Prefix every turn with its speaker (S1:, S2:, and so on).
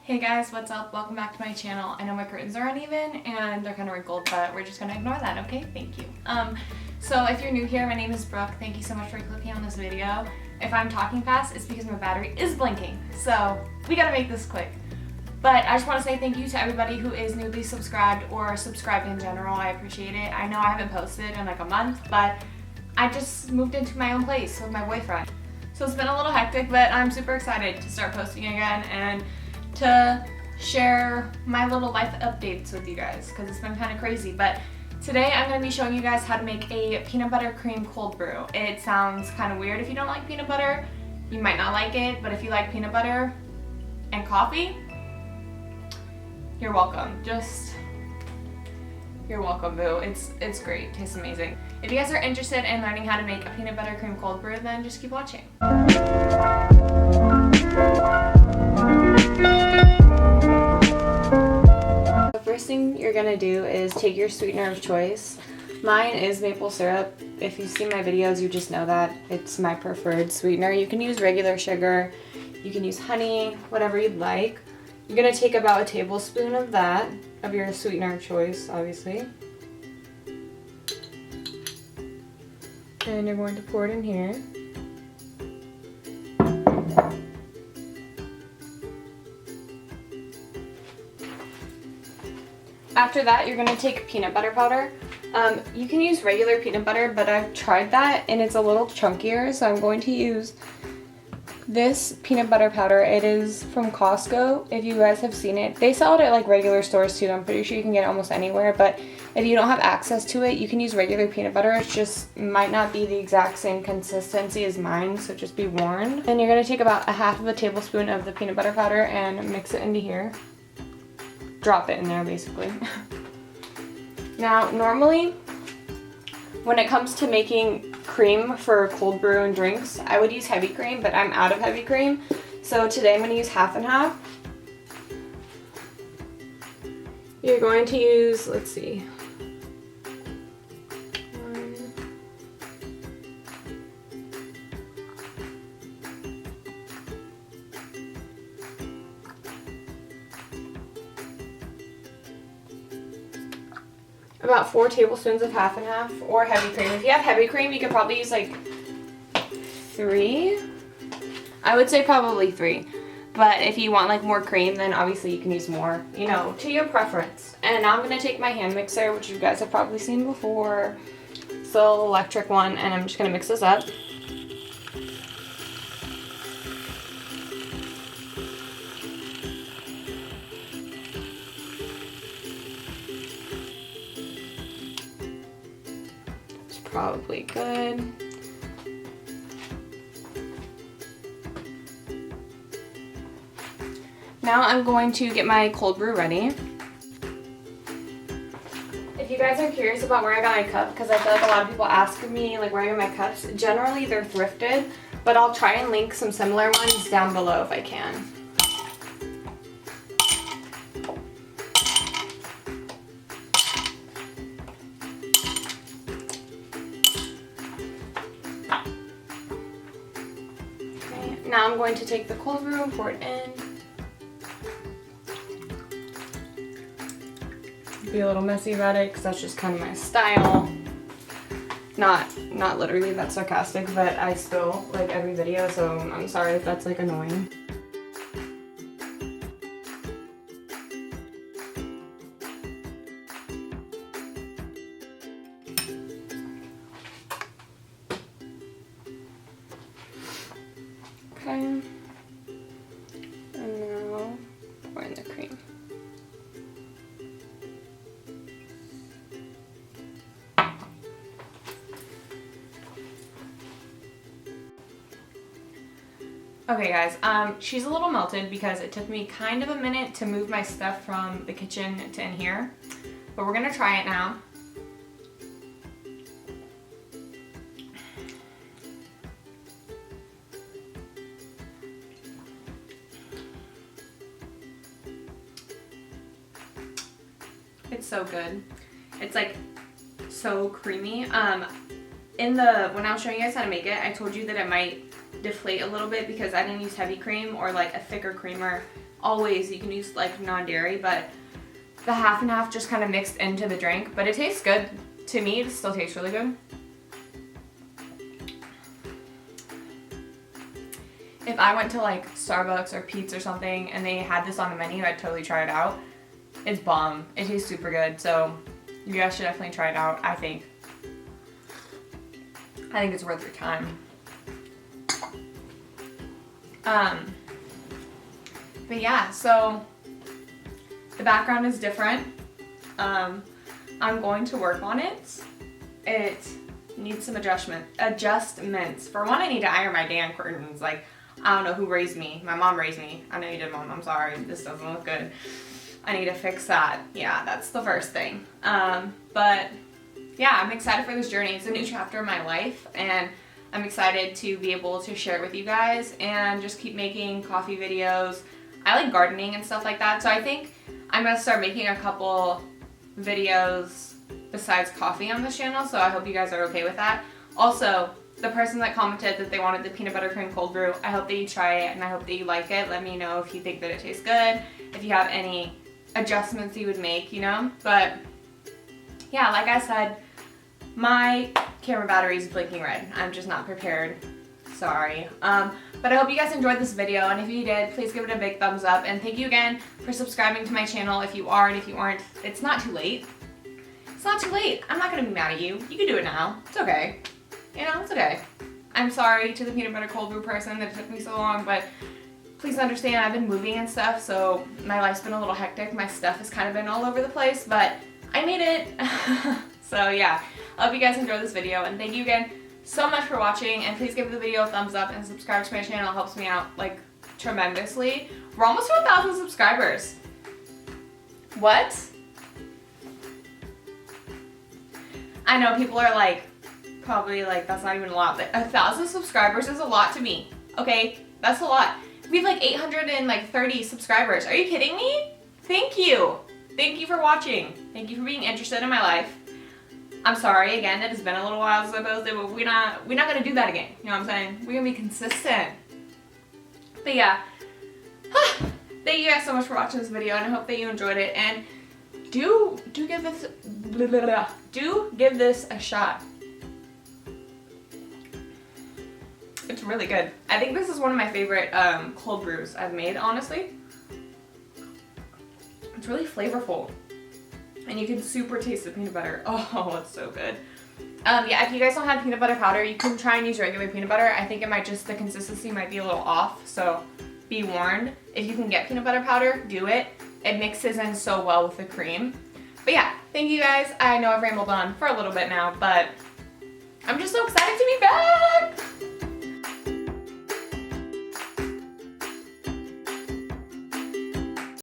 S1: Hey guys, what's up? Welcome back to my channel. I know my curtains are uneven and they're kind of wrinkled, but we're just gonna ignore that, okay? Thank you. So if you're new here, my name is Brooke. Thank you so much for clicking on this video. If I'm talking fast, it's because my battery is blinking, so we gotta make this quick. But I just want to say thank you to everybody who is newly subscribed or subscribed in general. I appreciate it. I know I haven't posted in like a month, but I just moved into my own place with my boyfriend. So it's been a little hectic, but I'm super excited to start posting again and to share my little life updates with you guys because it's been kind of crazy. But today I'm going to be showing you guys how to make a peanut butter cream cold brew. It sounds kind of weird if you don't like peanut butter. You might not like it, but if you like peanut butter and coffee, you're welcome. You're welcome, boo. It's great. It tastes amazing. If you guys are interested in learning how to make a peanut butter cream cold brew, then just keep watching. The first thing you're gonna do is take your sweetener of choice. Mine is maple syrup. If you see my videos, you just know that it's my preferred sweetener. You can use regular sugar, you can use honey, whatever you'd like. You're gonna take about a tablespoon of that, of your sweetener of choice, obviously. And you're going to pour it in here. After that, you're gonna take peanut butter powder. You can use regular peanut butter, but I've tried that and it's a little chunkier, so I'm going to use this peanut butter powder. It is from Costco, if you guys have seen it. They sell it at like regular stores too. I'm pretty sure you can get it almost anywhere, but if you don't have access to it, you can use regular peanut butter. It just might not be the exact same consistency as mine, so just be warned. And you're gonna take about a half of a tablespoon of the peanut butter powder and mix it into here. Drop it in there, basically. Now, normally, when it comes to making cream for cold brew and drinks, I would use heavy cream, but I'm out of heavy cream. So today I'm going to use half and half. You're going to use, let's see, about 4 tablespoons of half and half, or heavy cream. If you have heavy cream, you could probably use like 3. I would say probably 3. But if you want like more cream, then obviously you can use more, you know, to your preference. And now I'm gonna take my hand mixer, which you guys have probably seen before. It's the little electric one, and I'm just gonna mix this up. Probably good. Now I'm going to get my cold brew ready. If you guys are curious about where I got my cup, because I feel like a lot of people ask me like where I get my cups, generally they're thrifted, but I'll try and link some similar ones down below if I can. Now I'm going to take the cold brew and pour it in. Be a little messy about it because that's just kind of my style. Not literally that sarcastic, but I spill like every video, so I'm sorry if that's like annoying. Okay, and now pour in the cream. Okay guys, she's a little melted because it took me kind of a minute to move my stuff from the kitchen to in here, but we're gonna try it now. It's so good. It's like so creamy. When I was showing you guys how to make it, I told you that it might deflate a little bit because I didn't use heavy cream or like a thicker creamer always you can use like non-dairy, but the half and half just kind of mixed into the drink, but it tastes good. To me, it still tastes really good. If I went to like Starbucks or Pete's or something and they had this on the menu, I'd totally try it out. It's bomb. It tastes super good, so you guys should definitely try it out, I think. I think it's worth your time. But yeah, so the background is different. I'm going to work on it. It needs some adjustments. For one, I need to iron my damn curtains. Like, I don't know who raised me. My mom raised me. I know you did, Mom. I'm sorry. This doesn't look good. I need to fix that. Yeah, that's the first thing. But yeah, I'm excited for this journey. It's a new chapter in my life, and I'm excited to be able to share it with you guys and just keep making coffee videos. I like gardening and stuff like that, so I think I'm gonna start making a couple videos besides coffee on this channel, so I hope you guys are okay with that. Also, the person that commented that they wanted the peanut butter cream cold brew, I hope that you try it and I hope that you like it. Let me know if you think that it tastes good, if you have any adjustments you would make, you know? But yeah, like I said, my camera battery is blinking red. I'm just not prepared. Sorry. But I hope you guys enjoyed this video, and if you did, please give it a big thumbs up, and thank you again for subscribing to my channel if you are, and if you aren't, it's not too late. It's not too late. I'm not gonna be mad at you. You can do it now. It's okay. You know, it's okay. I'm sorry to the peanut butter cold brew person that it took me so long, but please understand I've been moving and stuff, so my life's been a little hectic. My stuff has kind of been all over the place, but I made it. So yeah, I hope you guys enjoyed this video, and thank you again so much for watching, and please give the video a thumbs up and subscribe to my channel. It helps me out like tremendously. We're almost to 1,000 subscribers. What? I know people are like, probably like, that's not even a lot, but 1,000 subscribers is a lot to me, okay? That's a lot. We have like 830 subscribers. Are you kidding me? Thank you. Thank you for watching. Thank you for being interested in my life. I'm sorry, again, it has been a little while since I posted, but we're not gonna do that again. You know what I'm saying? We're gonna be consistent. But yeah, thank you guys so much for watching this video, and I hope that you enjoyed it. And do give this a shot. It's really good. I think this is one of my favorite cold brews I've made, honestly. It's really flavorful. And you can super taste the peanut butter. Oh, it's so good. Yeah, if you guys don't have peanut butter powder, you can try and use regular peanut butter. I think it might just, the consistency might be a little off, so be warned. If you can get peanut butter powder, do it. It mixes in so well with the cream. But yeah, thank you guys. I know I've rambled on for a little bit now, but I'm just so excited to be back.